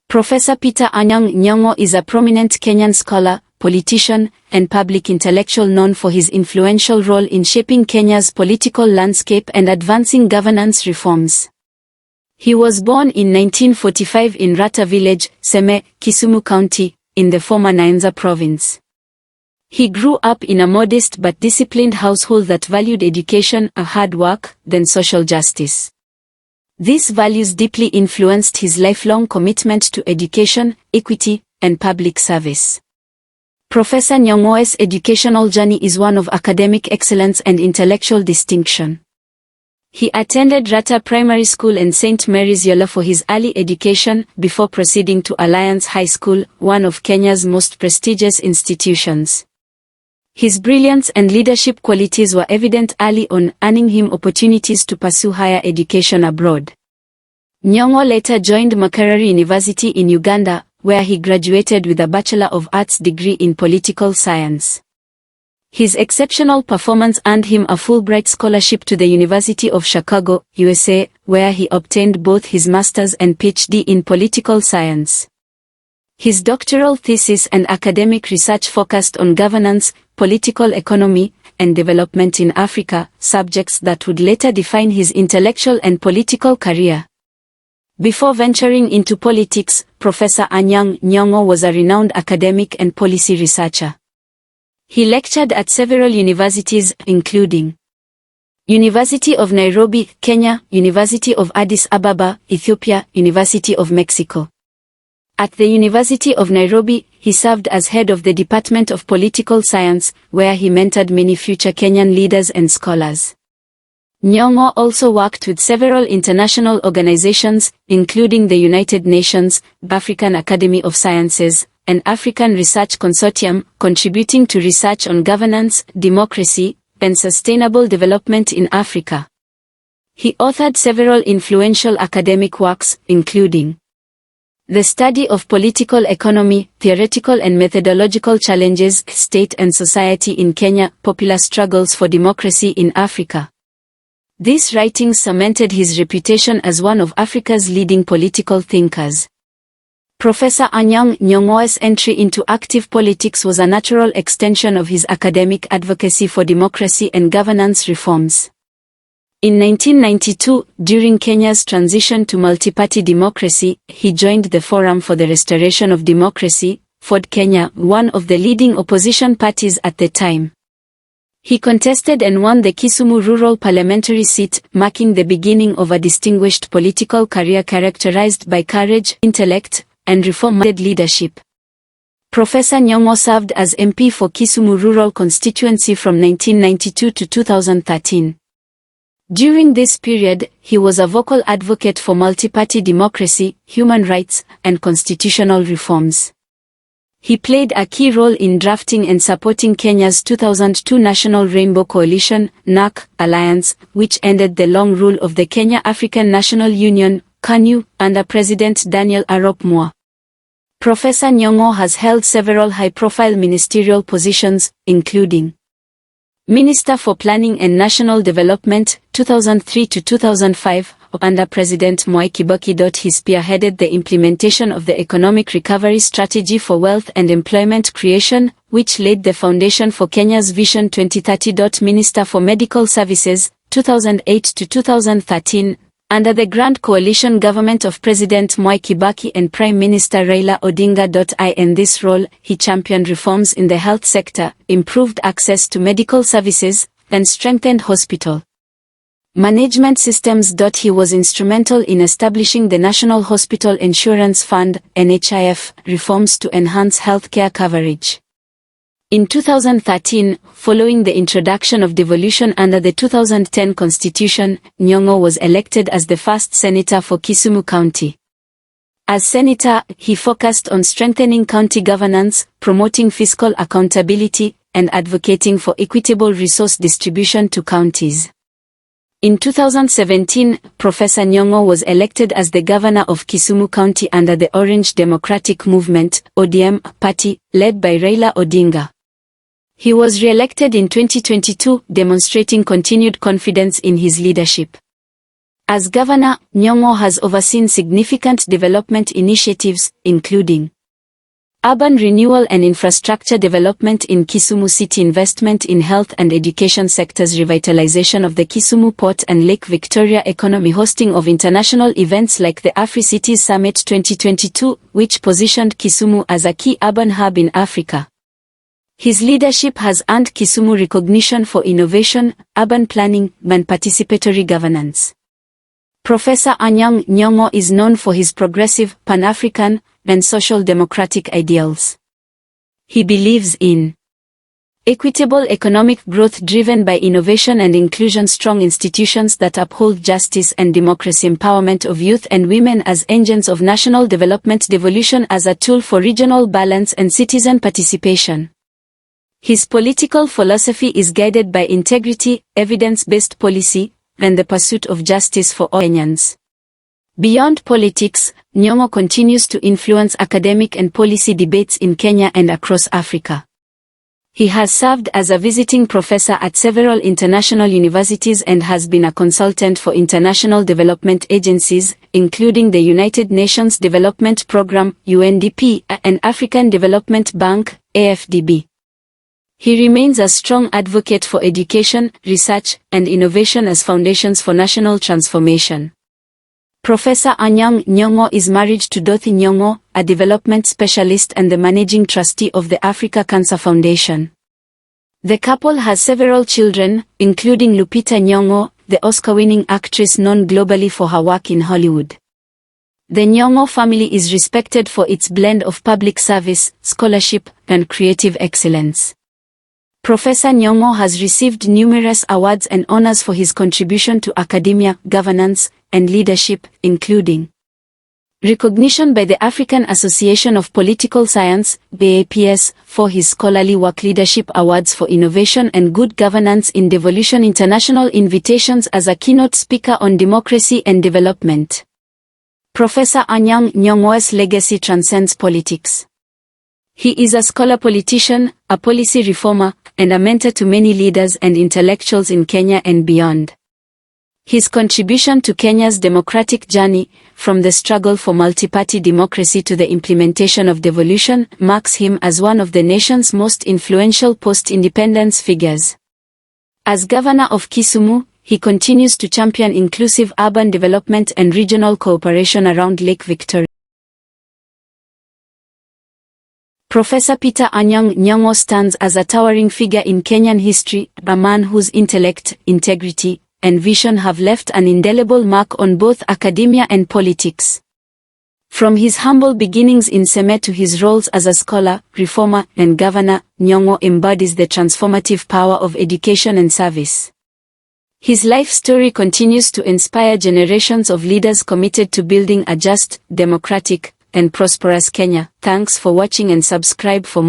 Professor Peter Anyang Nyong'o is a prominent Kenyan scholar, politician, and public intellectual known for his influential role in shaping Kenya's political landscape and advancing governance reforms. He was born in 1945 in Ratta Village, Seme, Kisumu County, in the former Nyanza Province. He grew up in a modest but disciplined household that valued education, hard work, than social justice. These values deeply influenced his lifelong commitment to education, equity, and public service. Professor Nyong'o's educational journey is one of academic excellence and intellectual distinction. He attended Ratta Primary School and St. Mary's Yala for his early education, before proceeding to Alliance High School, one of Kenya's most prestigious institutions. His brilliance and leadership qualities were evident early on, earning him opportunities to pursue higher education abroad. Nyong'o later joined Makerere University in Uganda, where he graduated with a Bachelor of Arts degree in political science. His exceptional performance earned him a Fulbright scholarship to the University of Chicago, USA, where he obtained both his master's and PhD in political science. His doctoral thesis and academic research focused on governance, political economy, and development in Africa, subjects that would later define his intellectual and political career. Before venturing into politics, Professor Anyang Nyong'o was a renowned academic and policy researcher. He lectured at several universities, including University of Nairobi, Kenya, University of Addis Ababa, Ethiopia, University of Mexico. At the University of Nairobi, he served as head of the Department of Political Science, where he mentored many future Kenyan leaders and scholars. Nyong'o also worked with several international organizations, including the United Nations, African Academy of Sciences, and African Research Consortium, contributing to research on governance, democracy, and sustainable development in Africa. He authored several influential academic works, including The Study of Political Economy, Theoretical and Methodological Challenges, State and Society in Kenya, Popular Struggles for Democracy in Africa. These writings cemented his reputation as one of Africa's leading political thinkers. Professor Anyang Nyong'o's entry into active politics was a natural extension of his academic advocacy for democracy and governance reforms. In 1992, during Kenya's transition to multi-party democracy, he joined the Forum for the Restoration of Democracy, FORD Kenya, one of the leading opposition parties at the time. He contested and won the Kisumu rural parliamentary seat, marking the beginning of a distinguished political career characterized by courage, intellect, and reform-minded leadership. Professor Nyong'o served as MP for Kisumu rural constituency from 1992 to 2013. During this period, he was a vocal advocate for multi-party democracy, human rights, and constitutional reforms. He played a key role in drafting and supporting Kenya's 2002 National Rainbow Coalition (NAC) alliance, which ended the long rule of the Kenya African National Union (KANU) under President Daniel Arap Moi. Professor Nyong'o has held several high-profile ministerial positions, including Minister for Planning and National Development, 2003 to 2005, under President Mwai Kibaki. He spearheaded the implementation of the Economic Recovery Strategy for Wealth and Employment Creation, which laid the foundation for Kenya's Vision 2030. Minister for Medical Services, 2008 to 2013, under the Grand Coalition government of President Mwai Kibaki and Prime Minister Raila Odinga. In this role, he championed reforms in the health sector, improved access to medical services, and strengthened hospital management systems. He was instrumental in establishing the National Hospital Insurance Fund (NHIF) reforms to enhance healthcare coverage. In 2013, following the introduction of devolution under the 2010 Constitution, Nyong'o was elected as the first senator for Kisumu County. As senator, he focused on strengthening county governance, promoting fiscal accountability, and advocating for equitable resource distribution to counties. In 2017, Professor Nyong'o was elected as the governor of Kisumu County under the Orange Democratic Movement (ODM) party, led by Raila Odinga. He was re-elected in 2022, demonstrating continued confidence in his leadership. As governor, Nyong'o has overseen significant development initiatives, including urban renewal and infrastructure development in Kisumu City, investment in health and education sectors, revitalization of the Kisumu Port and Lake Victoria economy, hosting of international events like the Afri-Cities Summit 2022, which positioned Kisumu as a key urban hub in Africa. His leadership has earned Kisumu recognition for innovation, urban planning, and participatory governance. Professor Anyang Nyong'o is known for his progressive, Pan-African, and social democratic ideals. He believes in equitable economic growth driven by innovation and inclusion, strong institutions that uphold justice and democracy, empowerment of youth and women as engines of national development, devolution as a tool for regional balance and citizen participation. His political philosophy is guided by integrity, evidence-based policy, and the pursuit of justice for all Kenyans. Beyond politics, Nyong'o continues to influence academic and policy debates in Kenya and across Africa. He has served as a visiting professor at several international universities and has been a consultant for international development agencies, including the United Nations Development Programme, UNDP, and African Development Bank, AFDB. He remains a strong advocate for education, research, and innovation as foundations for national transformation. Professor Anyang Nyong'o is married to Dorothy Nyong'o, a development specialist and the managing trustee of the Africa Cancer Foundation. The couple has several children, including Lupita Nyong'o, the Oscar-winning actress known globally for her work in Hollywood. The Nyong'o family is respected for its blend of public service, scholarship, and creative excellence. Professor Nyong'o has received numerous awards and honors for his contribution to academia, governance, and leadership, including recognition by the African Association of Political Science, AAPS, for his scholarly work, leadership awards for innovation and good governance in devolution, international invitations as a keynote speaker on democracy and development. Professor Anyang Nyong'o's legacy transcends politics. He is a scholar, politician, a policy reformer, and a mentor to many leaders and intellectuals in Kenya and beyond. His contribution to Kenya's democratic journey, from the struggle for multi-party democracy to the implementation of devolution, marks him as one of the nation's most influential post-independence figures. As governor of Kisumu, he continues to champion inclusive urban development and regional cooperation around Lake Victoria. Professor Peter Anyang Nyong'o stands as a towering figure in Kenyan history, a man whose intellect, integrity, and vision have left an indelible mark on both academia and politics. From his humble beginnings in Seme to his roles as a scholar, reformer, and governor, Nyong'o embodies the transformative power of education and service. His life story continues to inspire generations of leaders committed to building a just, democratic, and prosperous Kenya. Thanks for watching and subscribe for more.